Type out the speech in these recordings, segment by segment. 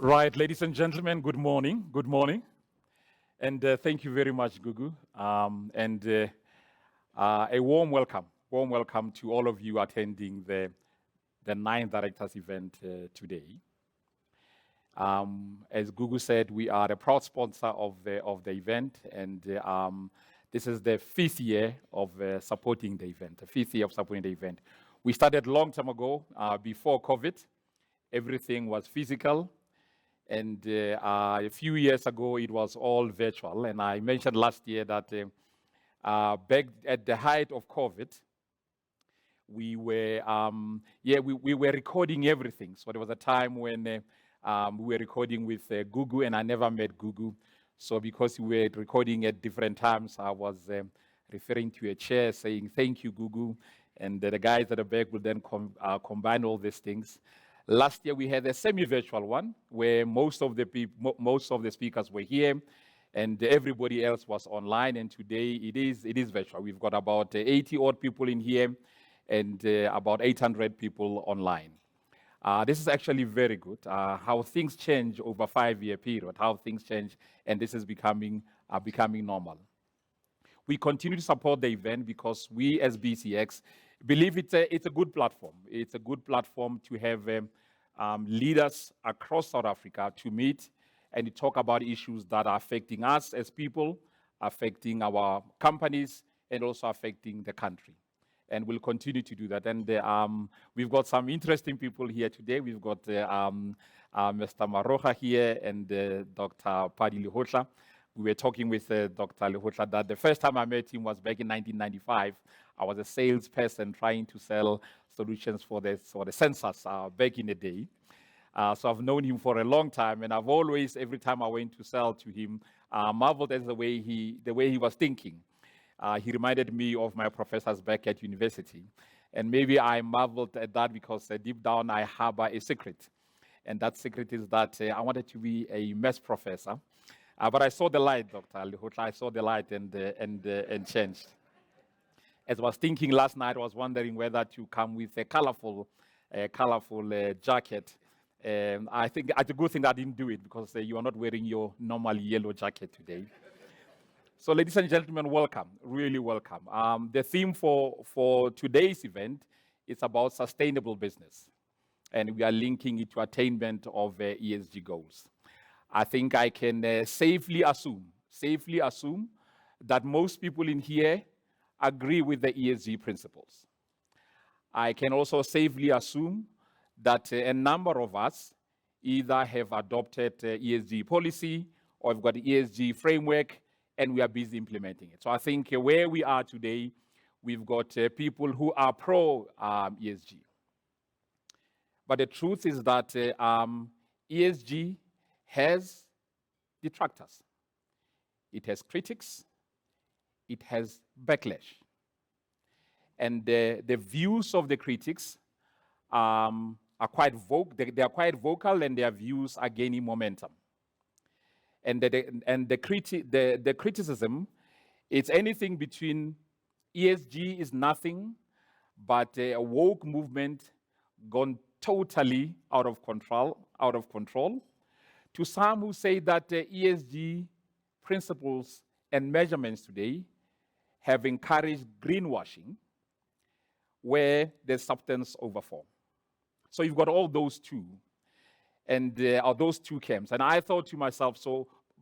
Right, ladies and gentlemen, good morning. Good morning. And thank you very much, Gugu. A warm welcome to all of you attending the ninth directors event today. As Gugu said, we are a proud sponsor of the event, and this is the fifth year of supporting the event, the fifth year of supporting the event. We started a long time ago, before COVID. Everything was physical. And a few years ago, it was all virtual. And I mentioned last year that back at the height of COVID, we were recording everything. So there was a time when we were recording with Gugu, and I never met Gugu. So because we were recording at different times, I was referring to a chair saying, "Thank you, Gugu." And the guys at the back would then combine all these things. Last year we had a semi-virtual one where most of the speakers were here, and everybody else was online. And today it is virtual. We've got about 80 odd people in here, and about 800 people online. This is actually very good. How things change over a 5-year period, how things change, and this is becoming normal. We continue to support the event because we as BCX believe it's a good platform. It's a good platform to have leaders across South Africa to meet and to talk about issues that are affecting us as people, affecting our companies, and also affecting the country. And we'll continue to do that. And we've got some interesting people here today. We've got Mr. Maroja here and Dr. Padi Lihotla. We were talking with Dr. Lihotla that the first time I met him was back in 1995. I was a salesperson trying to sell solutions for the census back in the day. So I've known him for a long time, and I've always, every time I went to sell to him, marveled at the way he was thinking. He reminded me of my professors back at university. And maybe I marveled at that because deep down I harbor a secret. And that secret is that I wanted to be a maths professor. But I saw the light, Dr. Lihotla. I saw the light and changed. As I was thinking last night, I was wondering whether to come with a colorful jacket. I think it's a good thing that I didn't do it because you are not wearing your normal yellow jacket today. So, ladies and gentlemen, welcome, really welcome. The theme for today's event is about sustainable business, and we are linking it to attainment of ESG goals. I think I can safely assume that most people in here agree with the ESG principles. I can also safely assume that a number of us either have adopted ESG policy or have got the ESG framework, and we are busy implementing it. So I think where we are today, we've got people who are pro-ESG. But the truth is that ESG has detractors. It has critics. It has backlash. And the views of the critics are quite they are quite vocal, and their views are gaining momentum. And the criticism, it's anything between ESG is nothing but a woke movement gone totally out of control, to some who say that ESG principles and measurements today have encouraged greenwashing where there's substance over form. So you've got all those two, and those two camps. And I thought to myself,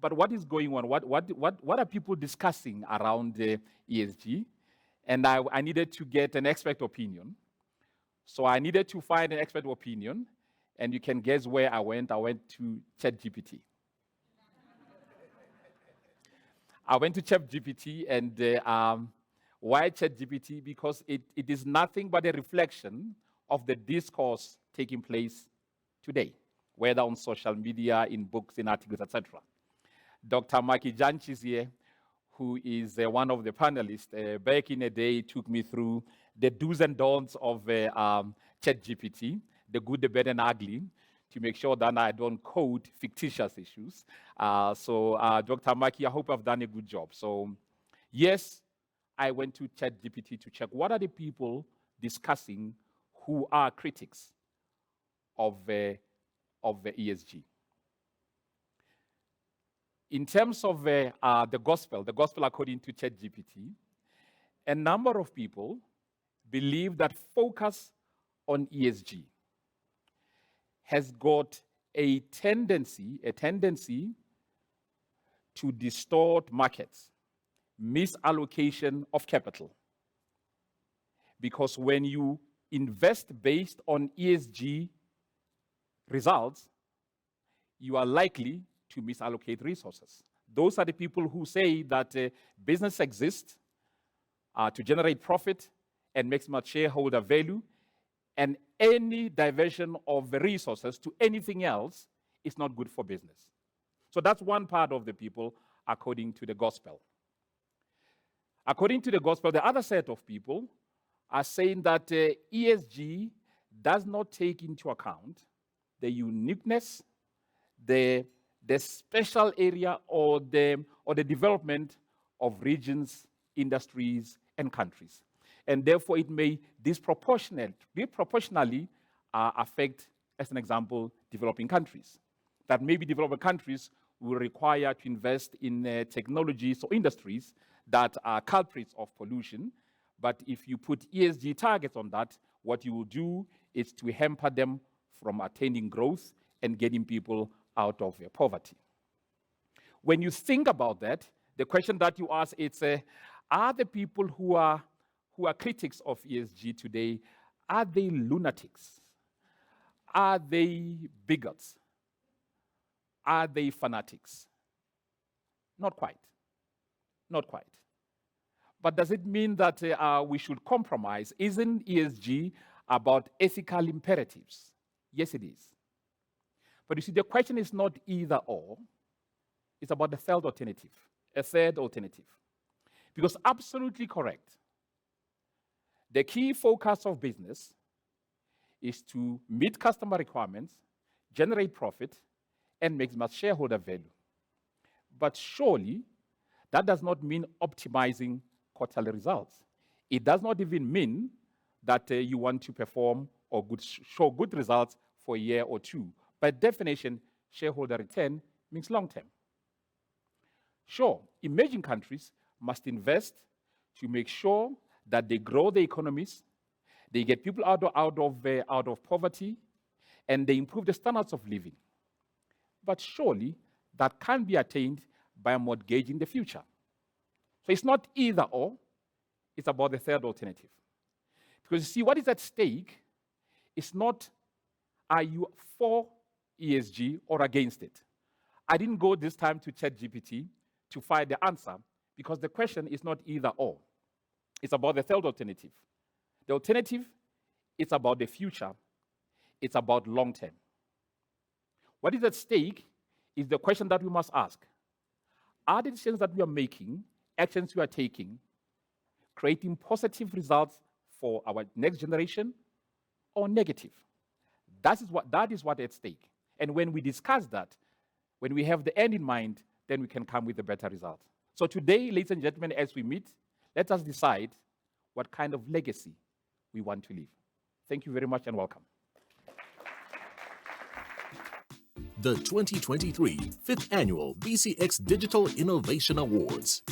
but what is going on? What are people discussing around ESG? And I needed to get an expert opinion. So I needed to find an expert opinion, and you can guess where I went. I went to ChatGPT. I went to ChatGPT, and why ChatGPT? Because it is nothing but a reflection of the discourse taking place today, whether on social media, in books, in articles, etc. Dr. Maki Janch is here, who is one of the panelists. Back in the day, took me through the do's and don'ts of ChatGPT, the good, the bad, and ugly, to make sure that I don't code fictitious issues. Dr. Maki, I hope I've done a good job. So, yes, I went to ChatGPT to check what are the people discussing who are critics of the ESG. In terms of the gospel according to ChatGPT, a number of people believe that focus on ESG has got a tendency to distort markets, misallocation of capital. Because when you invest based on ESG results, you are likely to misallocate resources. Those are the people who say that business exists to generate profit and maximize shareholder value, and any diversion of the resources to anything else is not good for business. So that's one part of the people according to the gospel. According to the gospel, the other set of people are saying that ESG does not take into account the uniqueness, the special area or the development of regions, industries, and countries. And therefore, it may disproportionately affect, as an example, developing countries. That maybe developing countries will require to invest in technologies or industries that are culprits of pollution. But if you put ESG targets on that, what you will do is to hamper them from attaining growth and getting people out of poverty. When you think about that, the question that you ask is, are the people who are critics of ESG today, are they lunatics? Are they bigots? Are they fanatics? Not quite. Not quite. But does it mean that we should compromise? Isn't ESG about ethical imperatives? Yes, it is. But you see, the question is not either or. It's about the third alternative, a third alternative. Because absolutely correct, the key focus of business is to meet customer requirements, generate profit, and maximize shareholder value. But surely, that does not mean optimizing quarterly results. It does not even mean that you want to perform or show good results for a year or two. By definition, shareholder return means long-term. Sure, emerging countries must invest to make sure that they grow their economies, they get people out of poverty, and they improve the standards of living. But surely, that can be attained by mortgaging the future. So it's not either or, it's about the third alternative. Because you see, what is at stake is not, are you for ESG or against it? I didn't go this time to ChatGPT to find the answer, because the question is not either or. It's about the third alternative. The alternative is about the future. It's about long term. What is at stake is the question that we must ask. Are the decisions that we are making, actions we are taking, creating positive results for our next generation or negative? That is what is at stake. And when we discuss that, when we have the end in mind, then we can come with a better result. So today, ladies and gentlemen, as we meet, let us decide what kind of legacy we want to leave. Thank you very much and welcome. The 2023 5th Annual BCX Digital Innovation Awards.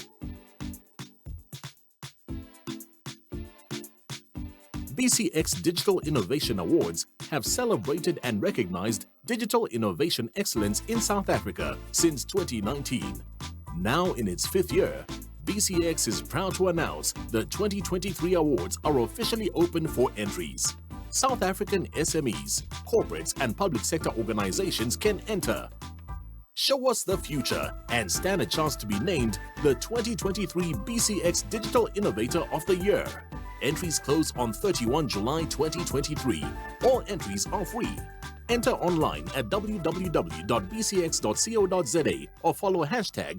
BCX Digital Innovation Awards have celebrated and recognized digital innovation excellence in South Africa since 2019. Now in its 5th year, BCX is proud to announce the 2023 awards are officially open for entries. South African SMEs, corporates and public sector organizations can enter. Show us the future and stand a chance to be named the 2023 BCX Digital Innovator of the Year. Entries close on 31 July 2023. All entries are free. Enter online at www.bcx.co.za or follow hashtag